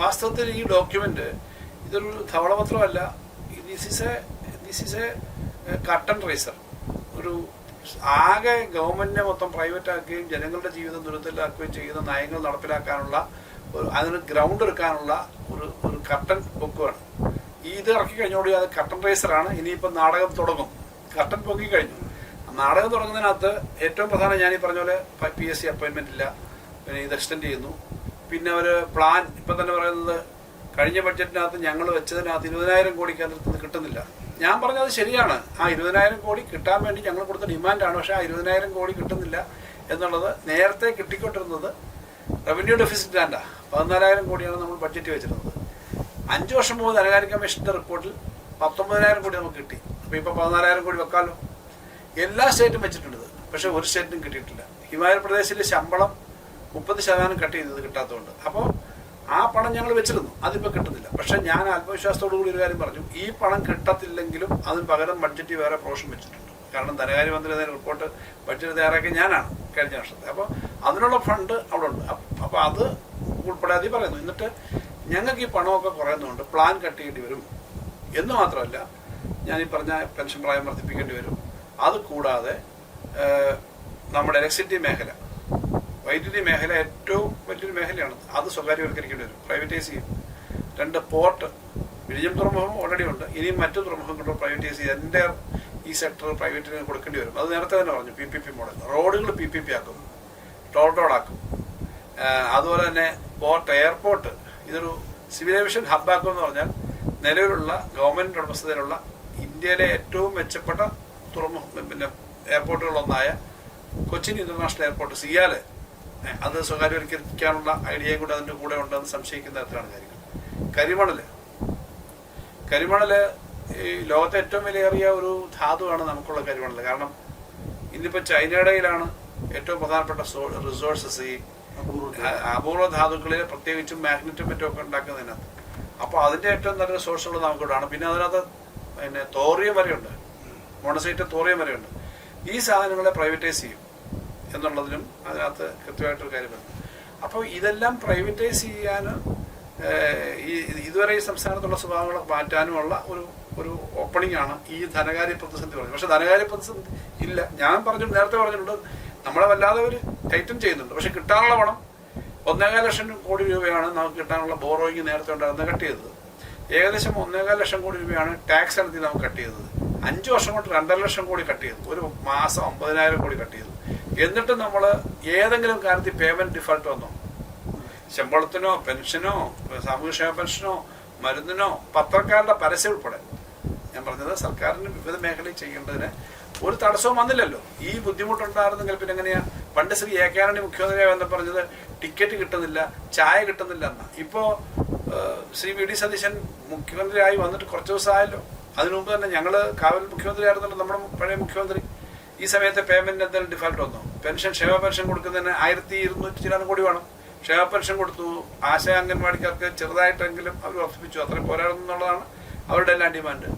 വാസ്തവത്തിൽ ഈ ഡോക്യുമെന്റ് ഇതൊരു ധവളപത്രമല്ല. This is a curtain raiser. ഒരു ആകെ ഗവൺമെന്റിനെ മൊത്തം പ്രൈവറ്റ് ആക്കുകയും ജനങ്ങളുടെ ജീവിതം ദുരിതത്തിലാക്കുകയും ചെയ്യുന്ന നയങ്ങൾ നടപ്പിലാക്കാനുള്ള അതിന് ഗ്രൗണ്ട് എടുക്കാനുള്ള ഒരു കർട്ടൻ ബുക്കുമാണ്. ഇത് ഇറക്കി കഴിഞ്ഞോളൂ. അത് കർട്ടൻ റൈസറാണ്. ഇനിയിപ്പം നാടകം തുടങ്ങും. കർട്ടൻ പൊക്കി കഴിഞ്ഞു. നാടകം തുടങ്ങുന്നതിനകത്ത് ഏറ്റവും പ്രധാനം ഞാൻ ഈ പറഞ്ഞ പോലെ PSC അപ്പോയിൻമെന്റ് ഇല്ല. പിന്നെ ഇത് എക്സ്റ്റെൻഡ് ചെയ്യുന്നു. പിന്നെ ഒരു പ്ലാൻ ഇപ്പം തന്നെ പറയുന്നത് കഴിഞ്ഞ ബഡ്ജറ്റിനകത്ത് ഞങ്ങൾ വെച്ചതിനകത്ത് 20,000 കോടി കേന്ദ്രത്തിൽ കിട്ടുന്നില്ല. ഞാൻ പറഞ്ഞത് ശരിയാണ്. ആ 20,000 കോടി കിട്ടാൻ വേണ്ടി ഞങ്ങൾ കൊടുത്ത ഡിമാൻഡാണ്. പക്ഷേ ആ 20,000 കോടി കിട്ടുന്നില്ല എന്നുള്ളത് നേരത്തെ കിട്ടിക്കൊണ്ടിരുന്നത് റവന്യൂ ഡെഫിസിറ്റ് ആൻഡാ. 14,000 കോടിയാണ് നമ്മൾ ബഡ്ജറ്റ് വെച്ചിരുന്നത്. 5 വർഷം മുമ്പ് ധനകാര്യ കമ്മീഷന്റെ റിപ്പോർട്ടിൽ 19,000 കോടി നമുക്ക് കിട്ടി. അപ്പോൾ ഇപ്പോൾ 14,000 കോടി വെക്കാമല്ലോ. എല്ലാ സ്റ്റേറ്റും വെച്ചിട്ടുണ്ട്. പക്ഷെ ഒരു സ്റ്റേറ്റിനും കിട്ടിയിട്ടില്ല. ഹിമാചൽ പ്രദേശിൽ ശമ്പളം 30% കട്ട് ചെയ്തത് കിട്ടാത്തതുകൊണ്ട്. അപ്പോൾ ആ പണം ഞങ്ങൾ വെച്ചിരുന്നു. അതിപ്പോൾ കിട്ടുന്നില്ല. പക്ഷെ ഞാൻ ആത്മവിശ്വാസത്തോടു കൂടി ഒരു കാര്യം പറഞ്ഞു, ഈ പണം കിട്ടത്തില്ലെങ്കിലും അതിന് പകരം ബഡ്ജറ്റ് വേറെ പ്രൊവിഷൻ വെച്ചിട്ടുണ്ട്. കാരണം ധനകാര്യമന്ത്രി റിപ്പോർട്ട് ബഡ്ജറ്റ് തയ്യാറാക്കി ഞാനാണ് കഴിഞ്ഞ വർഷത്തെ. അപ്പോൾ അതിനുള്ള ഫണ്ട് അവിടെ ഉണ്ട്. അപ്പോൾ അത് ഉൾപ്പെടെ അതിൽ പറയുന്നു. എന്നിട്ട് ഞങ്ങൾക്ക് ഈ പണമൊക്കെ കുറയുന്നതുകൊണ്ട് പ്ലാൻ കട്ട് ചെയ്യേണ്ടി വരും എന്ന് മാത്രമല്ല, ഞാൻ ഈ പറഞ്ഞ പെൻഷൻ പ്രായം വർദ്ധിപ്പിക്കേണ്ടി വരും. അത് കൂടാതെ നമ്മുടെ ഇലക്ട്രിസിറ്റി മേഖല, വൈദ്യുതി മേഖല ഏറ്റവും വലിയൊരു മേഖലയാണ്. അത് സ്വകാര്യവൽക്കരിക്കേണ്ടി വരും, പ്രൈവറ്റൈസ് ചെയ്യും. 2 പോർട്ട്, വിഴിഞ്ഞം തുറമുഖം ഓൾറെഡി ഉണ്ട്. ഇനിയും മറ്റു തുറമുഖങ്ങളുടെ പ്രൈവറ്റൈസ് ചെയ്ത് എൻ്റെ ഈ സെക്ടർ പ്രൈവറ്റിന് കൊടുക്കേണ്ടി വരും. അത് നേരത്തെ തന്നെ പറഞ്ഞു. PPP model. റോഡുകൾ PPP ആക്കും, ടോൾ റോഡാക്കും. അതുപോലെ തന്നെ പോർട്ട്, എയർപോർട്ട് ഇതൊരു സിവിൽ ഏവിയേഷൻ ഹബ്ബാക്കും എന്ന് പറഞ്ഞാൽ നിലവിലുള്ള ഗവൺമെൻറ് ഉടമസ്ഥതയിലുള്ള ഇന്ത്യയിലെ ഏറ്റവും മെച്ചപ്പെട്ട തുറമുഖം പിന്നെ എയർപോർട്ടുകളൊന്നായ കൊച്ചിൻ ഇന്റർനാഷണൽ എയർപോർട്ട് സിയാല് അത് സ്വകാര്യവൽക്കരിക്കാനുള്ള ഐഡിയയും കൂടെ അതിൻ്റെ കൂടെ ഉണ്ടെന്ന് സംശയിക്കുന്ന തരത്തിലാണ് കാര്യങ്ങൾ. കരിമണല് ഈ ലോകത്തെ ഏറ്റവും വിലയേറിയ ഒരു ധാതുവാണ് നമുക്കുള്ള കരിമണൽ. കാരണം ഇന്നിപ്പോൾ ചൈനയുടെയിലാണ് ഏറ്റവും പ്രധാനപ്പെട്ട റിസോഴ്സസ് ഈ അപൂർവ ധാതുക്കളിൽ, പ്രത്യേകിച്ചും മാഗ്നറ്റും മറ്റുമൊക്കെ ഉണ്ടാക്കുന്നതിനകത്ത്. അപ്പോൾ അതിൻ്റെ ഏറ്റവും നല്ല റിസോഴ്സുകൾ നമുക്കിവിടെയാണ്. പിന്നെ അതിനകത്ത് പിന്നെ തോറിയം വരെയുണ്ട്, മോണസൈറ്റ് തോറിയം വരെയുണ്ട്. ഈ സാധനങ്ങളെ പ്രൈവറ്റൈസ് ചെയ്യും എന്നുള്ളതിനും അതിനകത്ത് കൃത്യമായിട്ടൊരു കാര്യമാണ്. അപ്പോൾ ഇതെല്ലാം പ്രൈവറ്റൈസ് ചെയ്യാനും ഇതുവരെ ഈ സംസ്ഥാനത്തുള്ള സ്വഭാവങ്ങളെ മാറ്റാനുമുള്ള ഒരു ഓപ്പണിംഗ് ആണ് ഈ ധനകാര്യ പ്രതിസന്ധി പറയുന്നത്. പക്ഷെ ധനകാര്യ പ്രതിസന്ധി ഇല്ല. ഞാൻ നേരത്തെ പറഞ്ഞിട്ടുണ്ട്, നമ്മളെ വല്ലാതെ ഒരു ടൈറ്റൻ ചെയ്യുന്നുണ്ട്. പക്ഷെ കിട്ടാനുള്ള പണം 1,4 ലക്ഷം കോടി രൂപയാണ് നമുക്ക് കിട്ടാനുള്ള ബോറോയിങ് നേരത്തെ ഉണ്ടായിരുന്നത് കട്ട് ചെയ്തത്. ഏകദേശം 1,4 ലക്ഷം കോടി രൂപയാണ് ടാക്സ് ഇനത്തിൽ നമുക്ക് കട്ട് ചെയ്തത്. 5 വർഷം കൊണ്ട് 2.5 ലക്ഷം കോടി കട്ട് ചെയ്തു. ഒരു മാസം 50,000 കോടി കട്ട് ചെയ്തു. എന്നിട്ട് നമ്മൾ ഏതെങ്കിലും കാര്യത്തിൽ പേയ്മെന്റ് ഡിഫാൾട്ട് വന്നോ? ശമ്പളത്തിനോ പെൻഷനോ സാമൂഹ്യക്ഷേമ പെൻഷനോ മരുന്നിനോ പത്രക്കാരുടെ പരസ്യം ഉൾപ്പെടെ ഞാൻ പറഞ്ഞത് സർക്കാരിന് വിവിധ മേഖലയിൽ ചെയ്യേണ്ടതിന് ഒരു തടസ്സവും വന്നില്ലല്ലോ. ഈ ബുദ്ധിമുട്ടുണ്ടായിരുന്നെങ്കിൽ പിന്നെ എങ്ങനെയാ? പണ്ട് ശ്രീ A.K. ആന്റണി മുഖ്യമന്ത്രിയായി എന്ന് പറഞ്ഞത് ടിക്കറ്റ് കിട്ടുന്നില്ല, ചായ കിട്ടുന്നില്ല എന്നാ. ഇപ്പോൾ ശ്രീ V.D. സതീശൻ മുഖ്യമന്ത്രിയായി വന്നിട്ട് കുറച്ച് ദിവസമായല്ലോ. അതിനു മുമ്പ് തന്നെ ഞങ്ങൾ കാവൽ മുഖ്യമന്ത്രി ആയിരുന്നല്ലോ നമ്മുടെ പഴയ മുഖ്യമന്ത്രി. ഈ സമയത്ത് പേയ്മെന്റ് എന്തെങ്കിലും ഡിഫാൾട്ട് വന്നോ? പെൻഷൻ, ക്ഷേമ പെൻഷൻ കൊടുക്കുന്നതിന് 1,200 കോടി വേണം. ക്ഷേമ പെൻഷൻ കൊടുത്തു. ആശാ അംഗൻവാടിക്കാർക്ക് ചെറുതായിട്ടെങ്കിലും അവർ വർദ്ധിപ്പിച്ചു. അത്രയും പോരാടുന്നുള്ളതാണ് അവരുടെ എല്ലാം ഡിമാൻഡ്.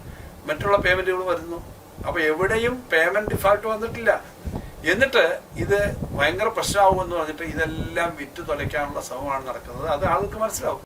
മറ്റുള്ള പേയ്മെന്റുകൾ വരുന്നു. അപ്പോൾ എവിടെയും പേയ്മെന്റ് ഡിഫാൾട്ട് വന്നിട്ടില്ല. എന്നിട്ട് ഇത് ഭയങ്കര പ്രശ്നമാകുമെന്ന് പറഞ്ഞിട്ട് ഇതെല്ലാം വിറ്റ് തൊലയ്ക്കാനുള്ള ശ്രമമാണ് നടക്കുന്നത്. അത് ആൾക്ക് മനസ്സിലാവും.